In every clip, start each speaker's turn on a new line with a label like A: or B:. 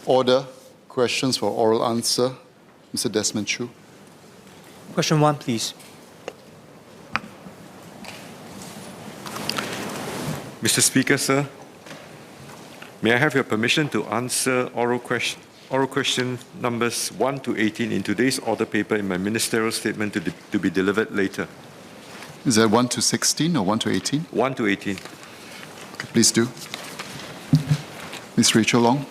A: Order. Questions for oral answer. Mr. Desmond Chu.
B: Question 1, please.
C: Mr. Speaker, sir, may I have your permission to answer oral question numbers 1 to 18 in today's order paper in my ministerial statement to be delivered later?
A: Is that 1 to 16 or 1 to 18?
C: 1 to 18.
A: Okay, please do. Ms. Rachel Long.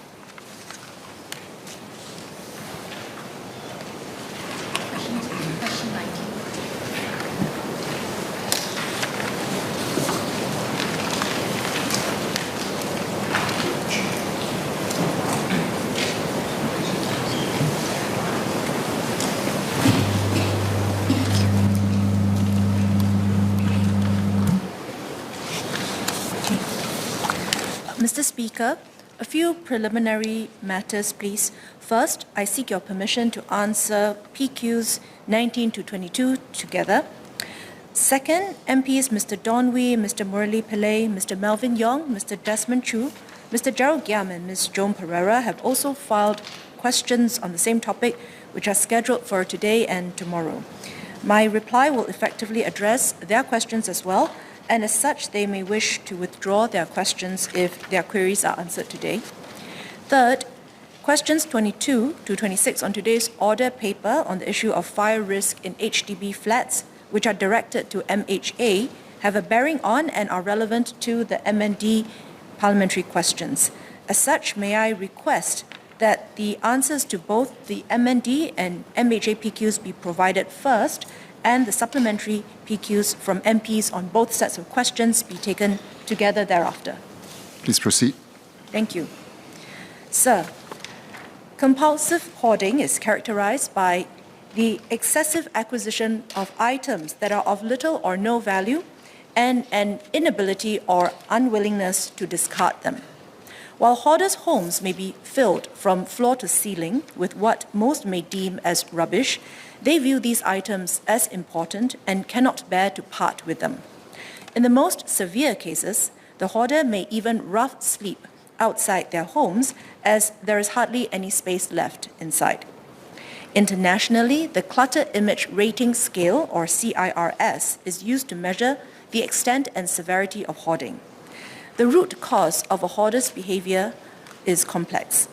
D: Mr. Speaker, a few preliminary matters, please. First, I seek your permission to answer PQs 19 to 22 together. Second, MPs Mr. Don Wee, Mr. Murali Pillai, Mr. Melvin Yong, Mr. Desmond Chu, Mr. Gerald Giam and Ms. Joan Pereira have also filed questions on the same topic, which are scheduled for today and tomorrow. My reply will effectively address their questions as well, and as such, they may wish to withdraw their questions if their queries are answered today. Third, questions 22 to 26 on today's order paper on the issue of fire risk in HDB flats, which are directed to MHA, have a bearing on and are relevant to the MND parliamentary questions. As such, may I request that the answers to both the MND and MHA PQs be provided first, and the supplementary PQs from MPs on both sets of questions be taken together thereafter.
A: Please proceed.
D: Thank you. Sir, compulsive hoarding is characterized by the excessive acquisition of items that are of little or no value and an inability or unwillingness to discard them. While hoarders' homes may be filled from floor to ceiling with what most may deem as rubbish, they view these items as important and cannot bear to part with them. In the most severe cases, the hoarder may even rough sleep outside their homes as there is hardly any space left inside. Internationally, the Clutter Image Rating Scale, or CIRS, is used to measure the extent and severity of hoarding. The root cause of a hoarder's behavior is complex.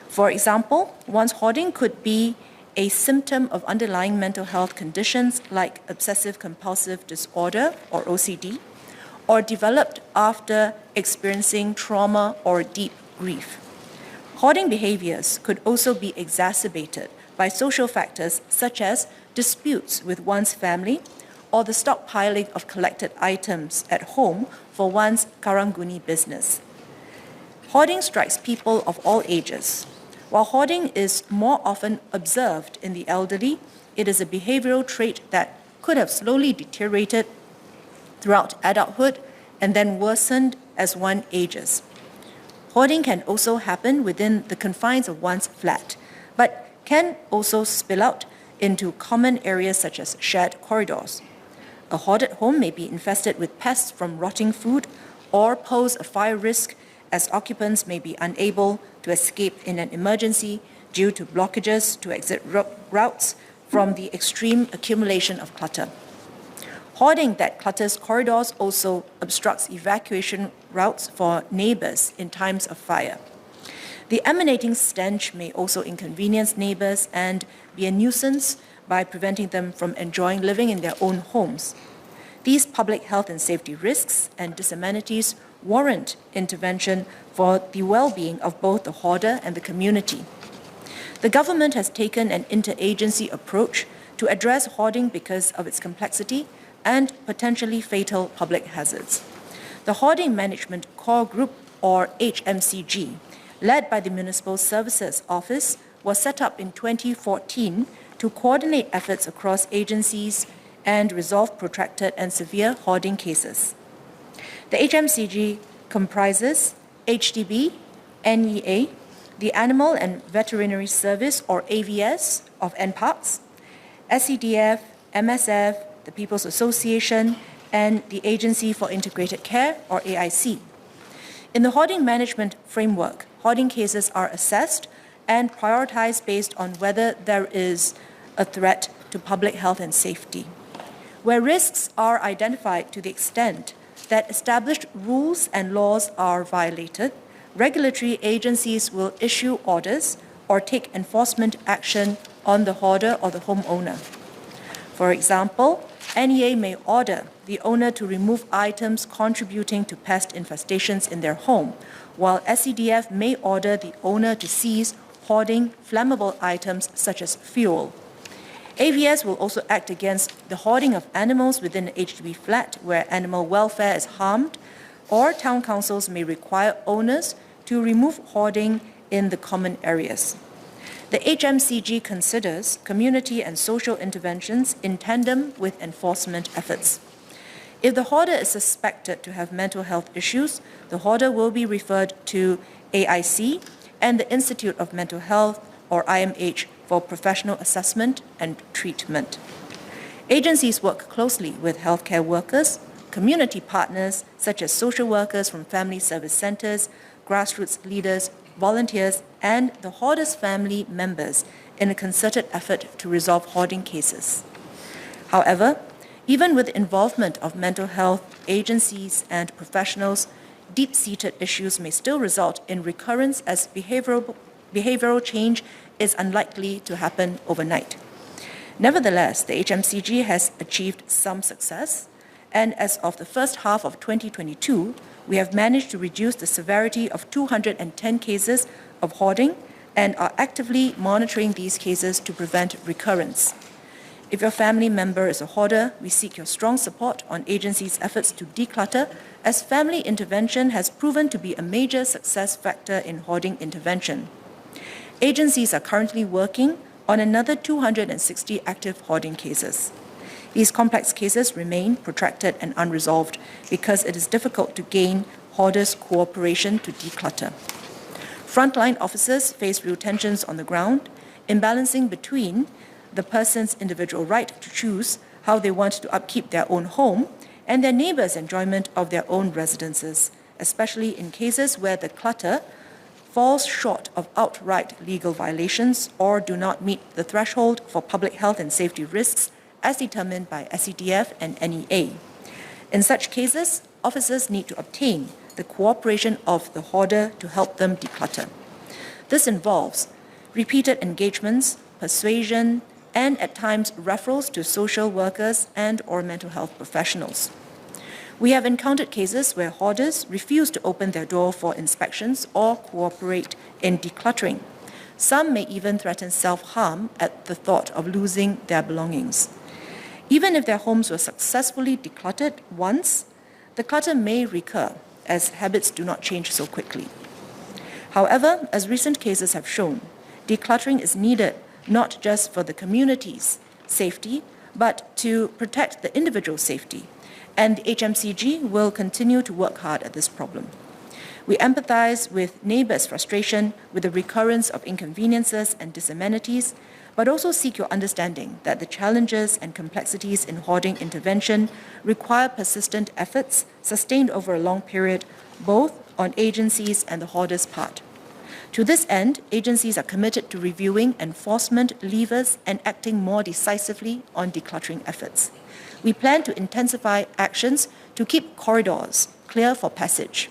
D: For example, one's hoarding could be a symptom of underlying mental health conditions like obsessive-compulsive disorder, or OCD, or developed after experiencing trauma or deep grief. Hoarding behaviors could also be exacerbated by social factors such as disputes with one's family or the stockpiling of collected items at home for one's Karanguni business. Hoarding strikes people of all ages. While hoarding is more often observed in the elderly, it is a behavioral trait that could have slowly deteriorated throughout adulthood and then worsened as one ages. Hoarding can also happen within the confines of one's flat, but can also spill out into common areas such as shared corridors. A hoarded home may be infested with pests from rotting food or pose a fire risk, as occupants may be unable to escape in an emergency due to blockages to exit routes from the extreme accumulation of clutter. Hoarding that clutters corridors also obstructs evacuation routes for neighbors in times of fire. The emanating stench may also inconvenience neighbors and be a nuisance by preventing them from enjoying living in their own homes. These public health and safety risks and disamenities warrant intervention for the well-being of both the hoarder and the community. The government has taken an interagency approach to address hoarding because of its complexity and potentially fatal public hazards. The Hoarding Management Core Group, or HMCG, led by the Municipal Services Office, was set up in 2014 to coordinate efforts across agencies and resolve protracted and severe hoarding cases. The HMCG comprises HDB, NEA, the Animal and Veterinary Service, or AVS, of NParks, SEDF, MSF, the People's Association, and the Agency for Integrated Care, or AIC. In the hoarding management framework, hoarding cases are assessed and prioritized based on whether there is a threat to public health and safety. Where risks are identified to the extent that established rules and laws are violated, regulatory agencies will issue orders or take enforcement action on the hoarder or the homeowner. For example, NEA may order the owner to remove items contributing to pest infestations in their home, while SCDF may order the owner to seize hoarding flammable items such as fuel. AVS will also act against the hoarding of animals within an HDB flat where animal welfare is harmed, or town councils may require owners to remove hoarding in the common areas. The HMCG considers community and social interventions in tandem with enforcement efforts. If the hoarder is suspected to have mental health issues, the hoarder will be referred to AIC and the Institute of Mental Health, or IMH, for professional assessment and treatment. Agencies work closely with healthcare workers, community partners such as social workers from family service centers, grassroots leaders, volunteers, and the hoarder's family members in a concerted effort to resolve hoarding cases. However, even with the involvement of mental health agencies and professionals, deep-seated issues may still result in recurrence as behavioral change is unlikely to happen overnight. Nevertheless, the HMCG has achieved some success, and as of the first half of 2022, we have managed to reduce the severity of 210 cases of hoarding and are actively monitoring these cases to prevent recurrence. If your family member is a hoarder, we seek your strong support on agencies' efforts to declutter, as family intervention has proven to be a major success factor in hoarding intervention. Agencies are currently working on another 260 active hoarding cases. These complex cases remain protracted and unresolved because it is difficult to gain hoarders' cooperation to declutter. Frontline officers face real tensions on the ground, imbalancing between the person's individual right to choose how they want to upkeep their own home and their neighbors' enjoyment of their own residences, especially in cases where the clutter falls short of outright legal violations or do not meet the threshold for public health and safety risks as determined by SCDF and NEA. In such cases, officers need to obtain the cooperation of the hoarder to help them declutter. This involves repeated engagements, persuasion, and at times referrals to social workers and/or mental health professionals. We have encountered cases where hoarders refuse to open their door for inspections or cooperate in decluttering. Some may even threaten self-harm at the thought of losing their belongings. Even if their homes were successfully decluttered once, the clutter may recur, as habits do not change so quickly. However, as recent cases have shown, decluttering is needed not just for the community's safety, but to protect the individual's safety, and the HMCG will continue to work hard at this problem. We empathize with neighbors' frustration with the recurrence of inconveniences and disamenities, but also seek your understanding that the challenges and complexities in hoarding intervention require persistent efforts sustained over a long period, both on agencies and the hoarder's part. To this end, agencies are committed to reviewing enforcement levers and acting more decisively on decluttering efforts. We plan to intensify actions to keep corridors clear for passage.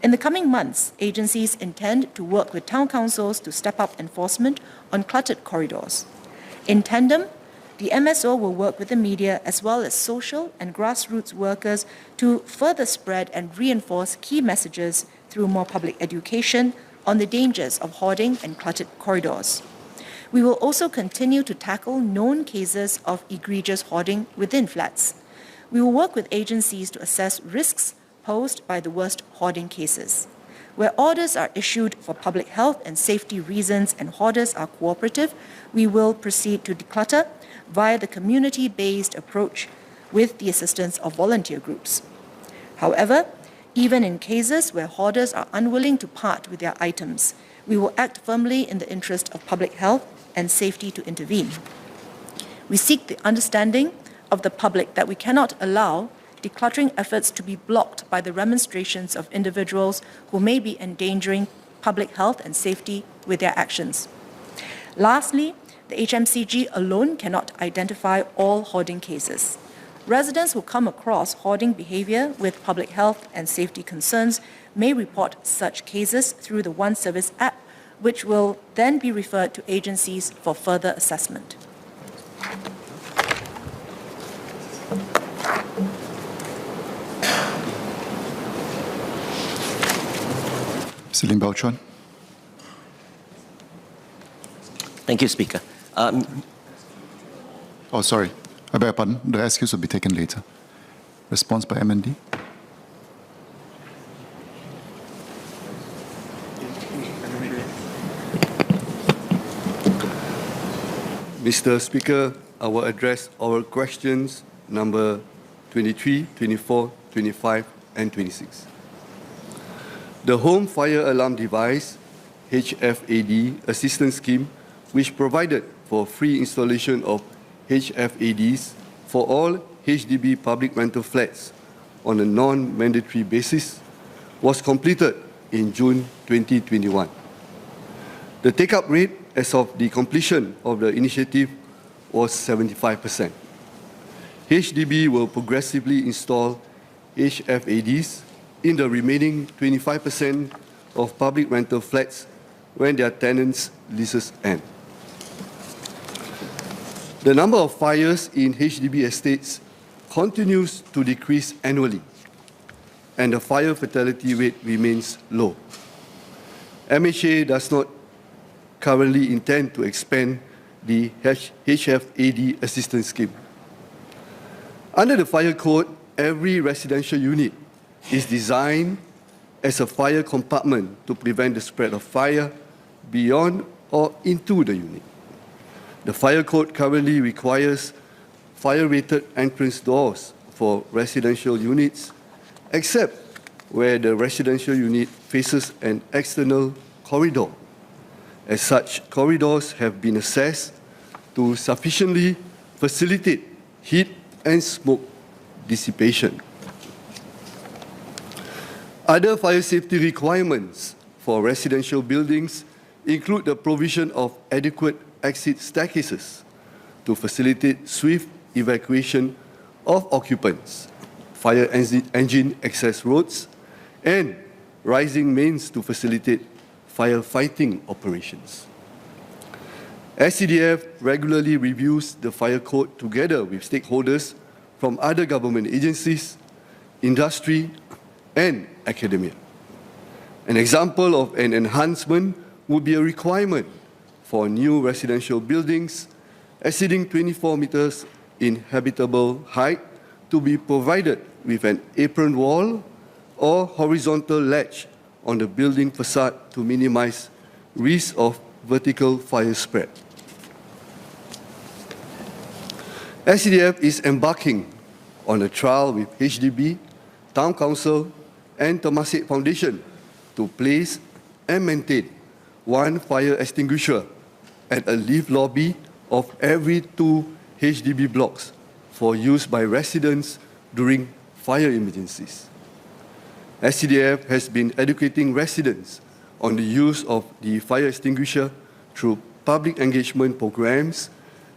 D: In the coming months, agencies intend to work with town councils to step up enforcement on cluttered corridors. In tandem, the MSO will work with the media as well as social and grassroots workers to further spread and reinforce key messages through more public education on the dangers of hoarding and cluttered corridors. We will also continue to tackle known cases of egregious hoarding within flats. We will work with agencies to assess risks posed by the worst hoarding cases. Where orders are issued for public health and safety reasons and hoarders are cooperative, we will proceed to declutter via the community-based approach with the assistance of volunteer groups. However, even in cases where hoarders are unwilling to part with their items, we will act firmly in the interest of public health and safety to intervene. We seek the understanding of the public that we cannot allow decluttering efforts to be blocked by the remonstrations of individuals who may be endangering public health and safety with their actions. Lastly, the HMCG alone cannot identify all hoarding cases. Residents who come across hoarding behavior with public health and safety concerns may report such cases through the One Service app, which will then be referred to agencies for further assessment.
A: Mr. Lim Bao Chuan.
E: Thank you, Speaker.
A: Oh, sorry. I beg your pardon. The SQs will be taken later. Response by MND.
F: Mr. Speaker, I will address oral questions number 23, 24, 25, and 26. The Home Fire Alarm Device, HFAD, assistance scheme, which provided for free installation of HFADs for all HDB public rental flats on a non-mandatory basis, was completed in June 2021. The take-up rate as of the completion of the initiative was 75%. HDB will progressively install HFADs in the remaining 25% of public rental flats when their tenants' leases end. The number of fires in HDB estates continues to decrease annually, and the fire fatality rate remains low. MHA does not currently intend to expand the HFAD assistance scheme. Under the Fire Code, every residential unit is designed as a fire compartment to prevent the spread of fire beyond or into the unit. The Fire Code currently requires fire-rated entrance doors for residential units, except where the residential unit faces an external corridor. As such, corridors have been assessed to sufficiently facilitate heat and smoke dissipation. Other fire safety requirements for residential buildings include the provision of adequate exit staircases to facilitate swift evacuation of occupants, fire engine access roads, and rising mains to facilitate firefighting operations. SCDF regularly reviews the Fire Code together with stakeholders from other government agencies, industry, and academia. An example of an enhancement would be a requirement for new residential buildings exceeding 24 meters in habitable height to be provided with an apron wall or horizontal ledge on the building facade to minimize risk of vertical fire spread. SCDF is embarking on a trial with HDB, Town Council, and Temasek Foundation to place and maintain one fire extinguisher at a lift lobby of every 2 HDB blocks for use by residents during fire emergencies. SCDF has been educating residents on the use of the fire extinguisher through public engagement programs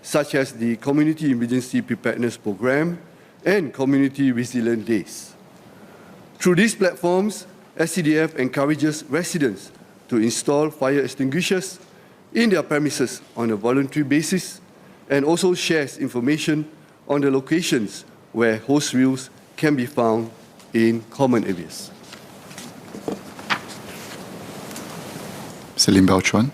F: such as the Community Emergency Preparedness Program and Community Resilience Days. Through these platforms, SCDF encourages residents to install fire extinguishers in their premises on a voluntary basis and also shares information on the locations where hose reels can be found in common areas.
A: Mr. Lim Bao Chuan.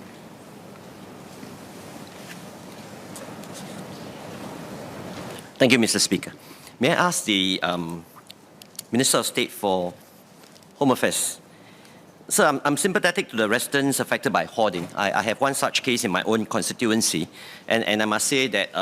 E: Thank you, Mr. Speaker. May I ask the Minister of State for Home Affairs? Sir, I'm sympathetic to the residents affected by hoarding. I have one such case in my own constituency, and I must say that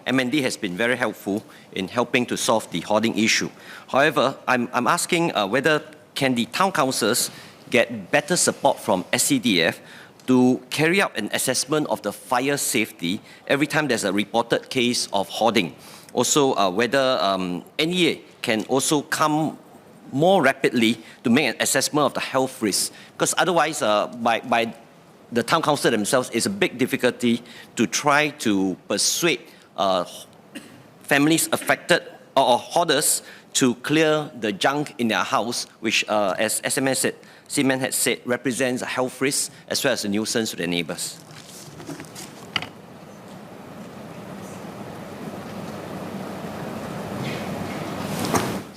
E: MND has been very helpful in helping to solve the hoarding issue. However, I'm asking whether can the town councils get better support from SCDF to carry out an assessment of the fire safety every time there's a reported case of hoarding. Also, whether NEA can also come more rapidly to make an assessment of the health risk. Because otherwise, by the town council themselves, it's a big difficulty to try to persuade families affected or hoarders to clear the junk in their house, which, as Seaman had said, represents a health risk as well as a nuisance to their neighbors.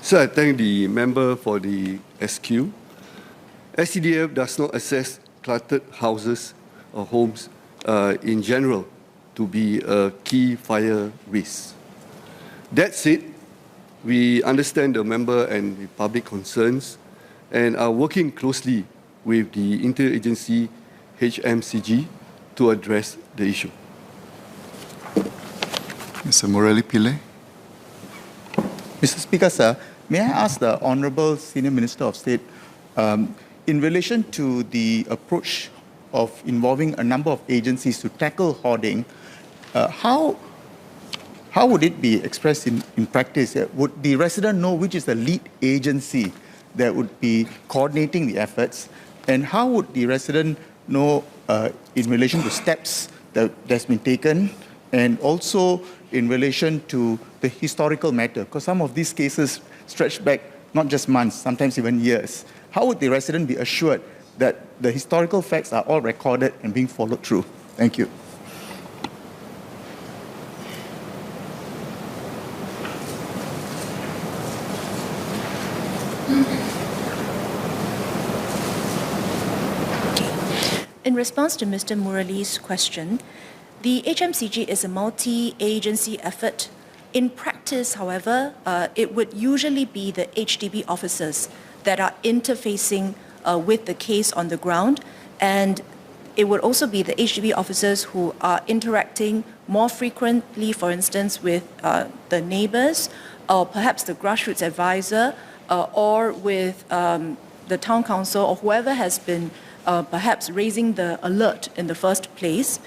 F: So I thank the member for the SQ. SCDF does not assess cluttered houses or homes in general to be a key fire risk. That said, we understand the member and the public concerns and are working closely with the interagency HMCG to address the issue.
A: Mr. Morelli-Pillay.
G: Mr. Speaker, sir, may I ask the Honourable Senior Minister of State, in relation to the approach of involving a number of agencies to tackle hoarding, how would it be expressed in practice? Would the resident know which is the lead agency that would be coordinating the efforts? And how would the resident know in relation to steps that's been taken, and also in relation to the historical matter? Because some of these cases stretch back not just months, sometimes even years. How would the resident be assured that the historical facts are all recorded and being followed through? Thank you.
D: In response to Mr. Murali's question, the HMCG is a multi-agency effort. In practice, however, it would usually be the HDB officers that are interfacing with the case on the ground, and it would also be the HDB officers who are interacting more frequently, for instance, with the neighbors, or perhaps the grassroots advisor, or with the town council, or whoever has been perhaps raising the alert in the first place.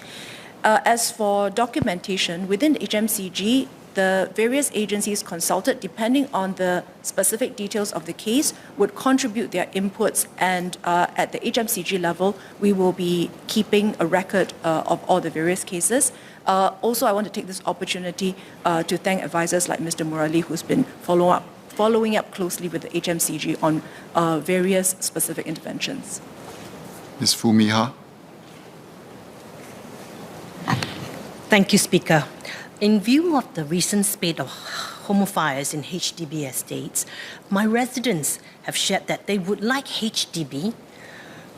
D: As for documentation, within the HMCG, the various agencies consulted, depending on the specific details of the case, would contribute their inputs, and at the HMCG level, we will be keeping a record of all the various cases. Also, I want to take this opportunity to thank advisors like Mr. Murali, who's been following up closely with the HMCG on various specific interventions.
A: Ms. Fumiha.
H: Thank you, Speaker. In view of the recent spate of home fires in HDB estates, my residents have shared that they would like HDB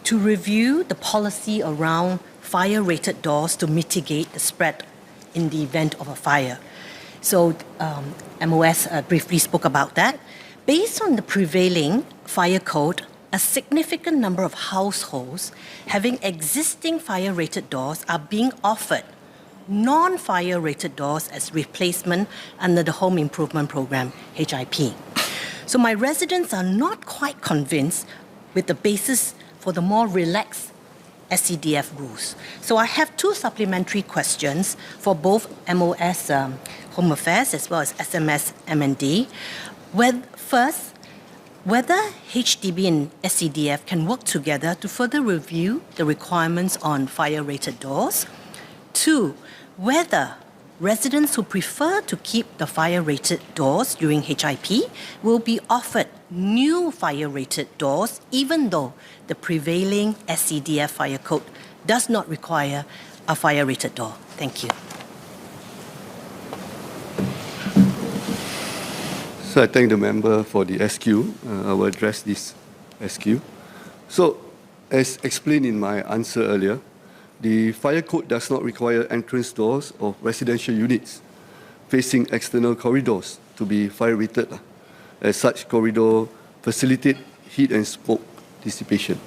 H: to review the policy around fire-rated doors to mitigate the spread in the event of a fire. So MOS briefly spoke about that. Based on the prevailing fire code, a significant number of households having existing fire-rated doors are being offered non-fire rated doors as replacement under the Home Improvement Program, HIP. So my residents are not quite convinced with the basis for the more relaxed SCDF rules. So I have two supplementary questions for both MOS Home Affairs as well as SMS M&D. First, whether HDB and SCDF can work together to further review the requirements on fire-rated doors. Two, whether residents who prefer to keep the fire-rated doors during HIP will be offered new fire-rated doors, even though the prevailing SCDF fire code does not require a fire-rated door. Thank you.
F: So I thank the member for the SQ. I will address this SQ. So, as explained in my answer earlier, the fire code does not require entrance doors of residential units facing external corridors to be fire-rated, as such corridor facilitate heat and smoke dissipation.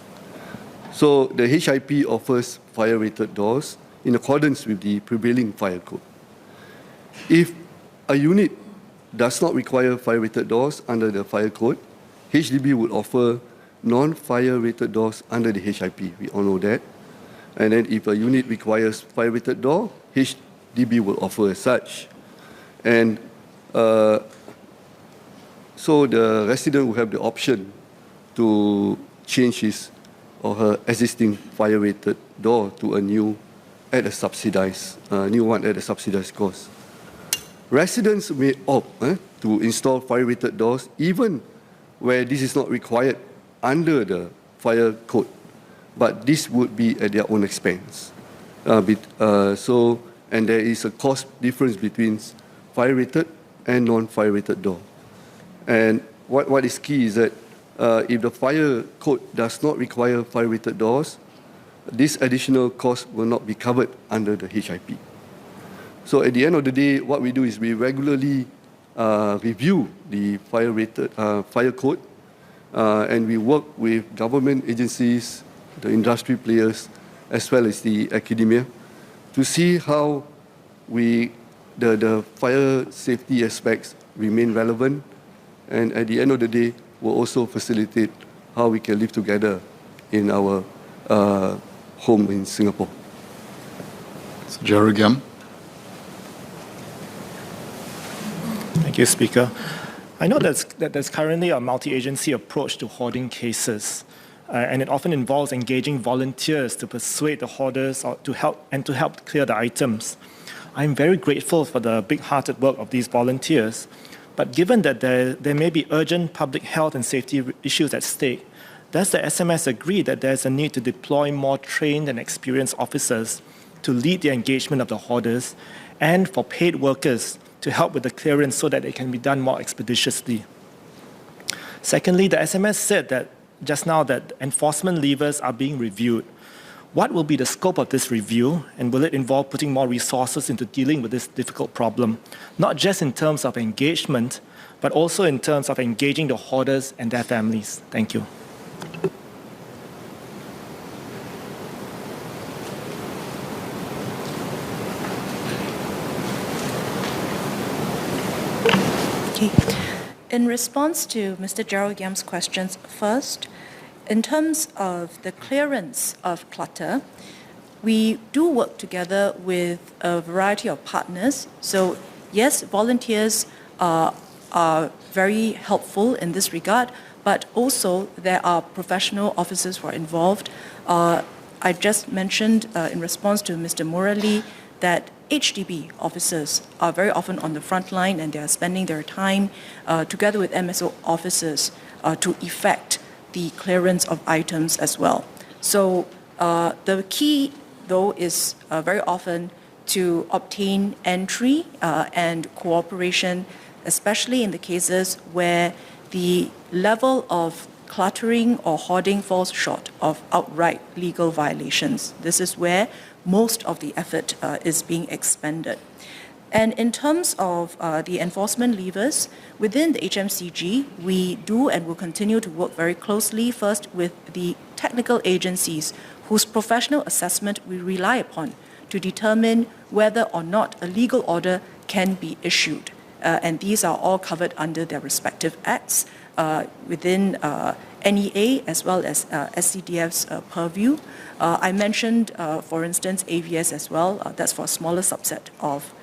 F: So the HIP offers fire-rated doors in accordance with the prevailing fire code. If a unit does not require fire-rated doors under the fire code, HDB would offer non-fire-rated doors under the HIP. We all know that. And then if a unit requires fire-rated door, HDB will offer as such. And So the resident will have the option to change his or her existing fire-rated door to a new at a subsidized, new one at a subsidized cost. Residents may opt to install fire-rated doors even where this is not required under the fire code, but this would be at their own expense. And there is a cost difference between fire-rated and non-fire-rated door. And what is key is that if the fire code does not require fire-rated doors, this additional cost will not be covered under the HIP. So at the end of the day, what we do is we regularly review the fire code, and we work with government agencies, the industry players, as well as the academia, to see how the fire safety aspects remain relevant, and at the end of the day, will also facilitate how we can live together in our home in Singapore.
A: So Gerald Giam.
I: Thank you, Speaker. I know that there's currently a multi-agency approach to hoarding cases, and it often involves engaging volunteers to persuade the hoarders or to help clear the items. I'm very grateful for the big-hearted work of these volunteers, but given that there may be urgent public health and safety issues at stake, does the SMS agree that there's a need to deploy more trained and experienced officers to lead the engagement of the hoarders and for paid workers to help with the clearance so that it can be done more expeditiously? Secondly, the SMS said that just now that enforcement levers are being reviewed. What will be the scope of this review, and will it involve putting more resources into dealing with this difficult problem, not just in terms of engagement, but also in terms of engaging the hoarders and their families? Thank you.
D: Okay. In response to Mr. Gerald Giam's questions, first, in terms of the clearance of clutter, we do work together with a variety of partners. So yes, volunteers are very helpful in this regard, but also there are professional officers who are involved. I just mentioned in response to Mr. Murali that HDB officers are very often on the front line, and they are spending their time together with MSO officers to effect the clearance of items as well. So the key, though, is very often to obtain entry and cooperation, especially in the cases where the level of cluttering or hoarding falls short of outright legal violations. This is where most of the effort is being expended. And in terms of the enforcement levers, within the HMCG, we do and will continue to work very closely, first with the technical agencies whose professional assessment we rely upon to determine whether or not a legal order can be issued. And these are all covered under their respective acts within NEA as well as SCDF's purview. I mentioned, for instance, AVS as well. That's for a smaller subset of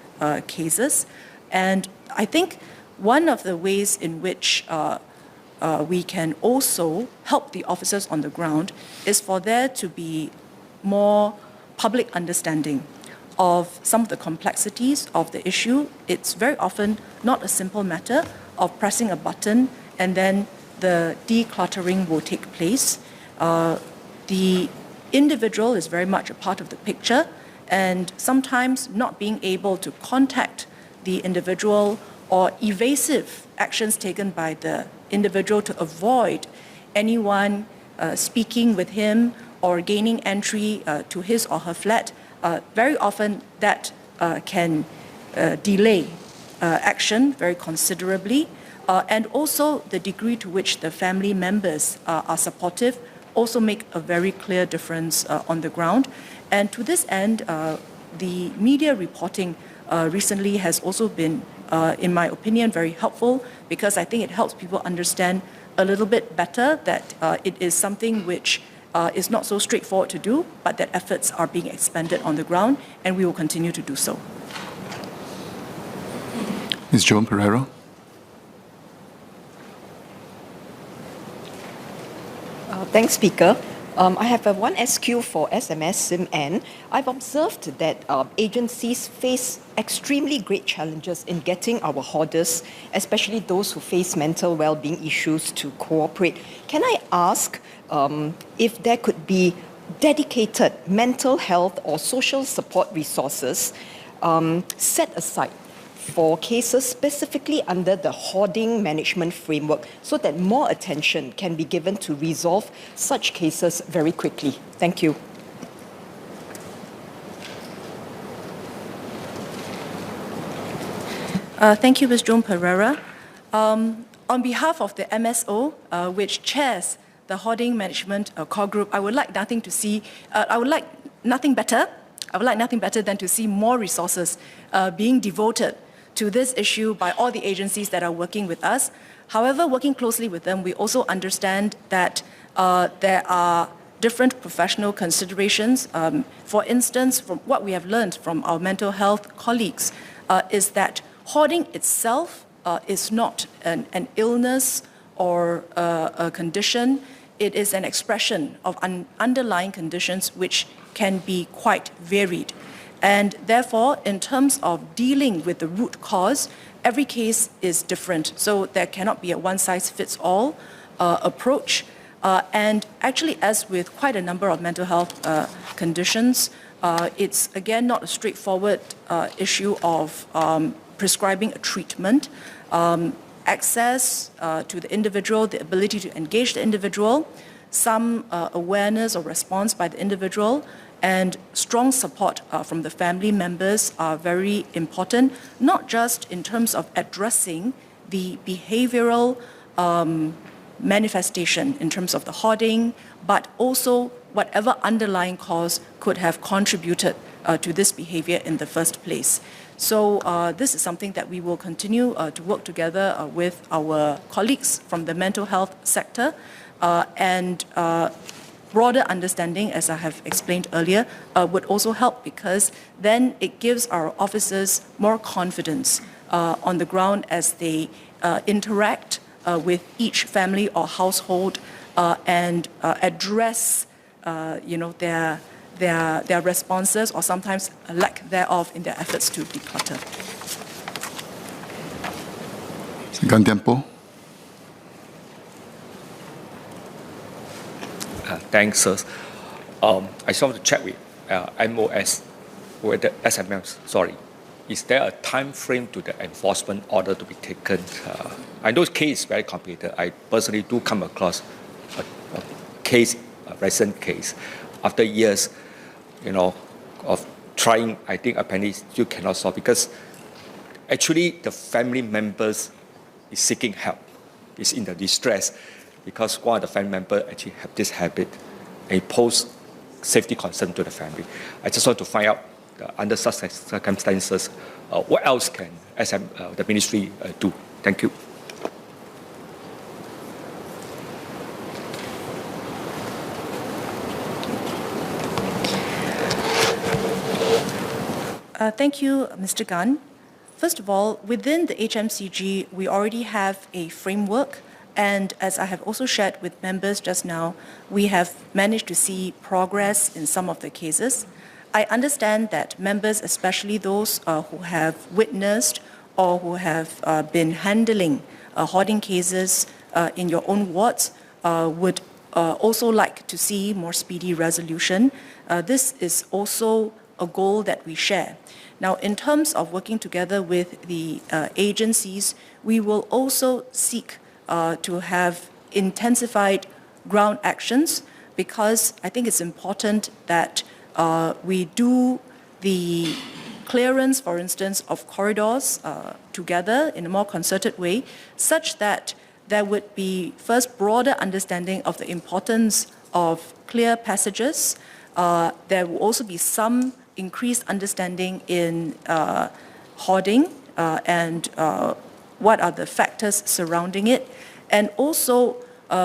D: cases. And I think one of the ways in which we can also help the officers on the ground is for there to be more public understanding of some of the complexities of the issue. It's very often not a simple matter of pressing a button and then the decluttering will take place. The individual is very much a part of the picture, and sometimes not being able to contact the individual or evasive actions taken by the individual to avoid anyone speaking with him or gaining entry to his or her flat, very often that can delay action very considerably. And also the degree to which the family members are supportive also make a very clear difference on the ground. And to this end, the media reporting recently has also been, in my opinion, very helpful, because I think it helps people understand a little bit better that it is something which is not so straightforward to do, but that efforts are being expended on the ground, and we will continue to do so.
A: Ms. Joan Pereira.
J: Thanks, Speaker. I have one SQ for SMS SIM-N. I've observed that agencies face extremely great challenges in getting our hoarders, especially those who face mental well-being issues, to cooperate. Can I ask if there could be dedicated mental health or social support resources set aside for cases specifically under the hoarding management framework so that more attention can be given to resolve such cases very quickly? Thank you.
D: Thank you, Ms. Joan Pereira. On behalf of the MSO, which chairs the hoarding management core group, I would like nothing better than to see more resources being devoted to this issue by all the agencies that are working with us. However, working closely with them, we also understand that there are different professional considerations. For instance, from what we have learned from our mental health colleagues, is that hoarding itself is not an illness or a condition. It is an expression of underlying conditions which can be quite varied. And therefore, in terms of dealing with the root cause, every case is different. So there cannot be a one-size-fits-all approach. And actually, as with quite a number of mental health conditions, it's again not a straightforward issue of prescribing a treatment. Access to the individual, the ability to engage the individual, some awareness or response by the individual, and strong support from the family members are very important, not just in terms of addressing the behavioral manifestation in terms of the hoarding, but also whatever underlying cause could have contributed to this behavior in the first place. So this is something that we will continue to work together with our colleagues from the mental health sector, and broader understanding, as I have explained earlier, would also help, because then it gives our officers more confidence on the ground as they interact with each family or household and address their responses, or sometimes a lack thereof, in their efforts to declutter.
A: Second tiempo.
K: Thanks, sir. I just want to check with MOS, whether SMS, sorry. Is there a time frame to the enforcement order to be taken? I know the case is very complicated. I personally do come across a case, a recent case, after years, of trying. I think apparently still cannot solve, because actually the family members is seeking help, is in the distress, because one of the family members actually have this habit and it poses safety concern to the family. I just want to find out, under such circumstances, what else can the ministry do? Thank you.
D: Thank you, Mr. Gan. First of all, within the HMCG, we already have a framework, and as I have also shared with members just now, we have managed to see progress in some of the cases. I understand that members, especially those who have witnessed or who have been handling hoarding cases in your own wards, would also like to see more speedy resolution. This is also a goal that we share. Now, in terms of working together with the agencies, we will also seek to have intensified ground actions, because I think it's important that we do the clearance, for instance, of corridors together in a more concerted way, such that there would be first broader understanding of the importance of clear passages. There will also be some increased understanding in hoarding and what are the factors surrounding it. And also,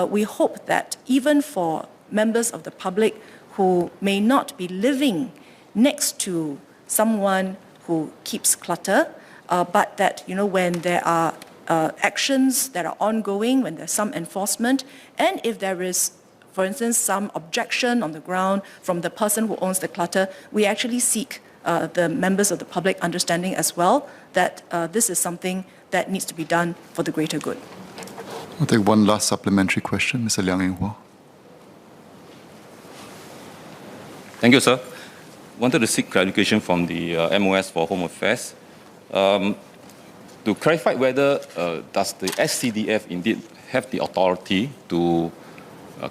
D: we hope that even for members of the public who may not be living next to someone who keeps clutter, but that, when there are actions that are ongoing, when there's some enforcement, and if there is for instance, some objection on the ground from the person who owns the clutter, we actually seek the members of the public understanding as well that this is something that needs to be done for the greater good.
A: I'll take one last supplementary question, Mr. Liang Eng Hua.
L: Thank you, sir. Wanted to seek clarification from the MOS for Home Affairs. To clarify whether does the SCDF indeed have the authority to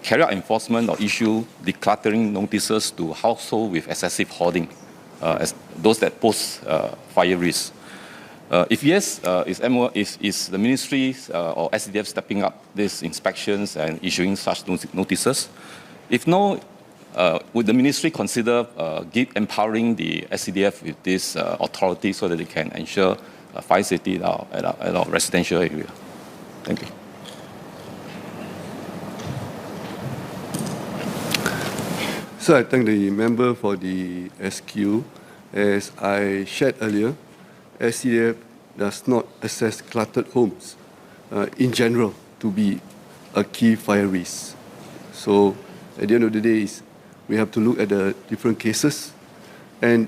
L: carry out enforcement or issue decluttering notices to households with excessive hoarding, as those that pose fire risk? If yes, is the ministry or SCDF stepping up these inspections and issuing such notices? If no, would the ministry consider empowering the SCDF with this authority so that they can ensure fire safety at our residential area? Thank you.
F: So I thank the member for the SQ. As I shared earlier, SCDF does not assess cluttered homes in general to be a key fire risk. So at the end of the day, we have to look at the different cases. And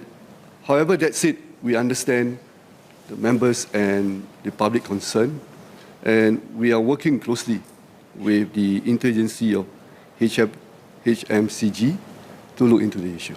F: however that said, we understand the members and the public concern, and we are working closely with the interagency of HMCG to look into the issue.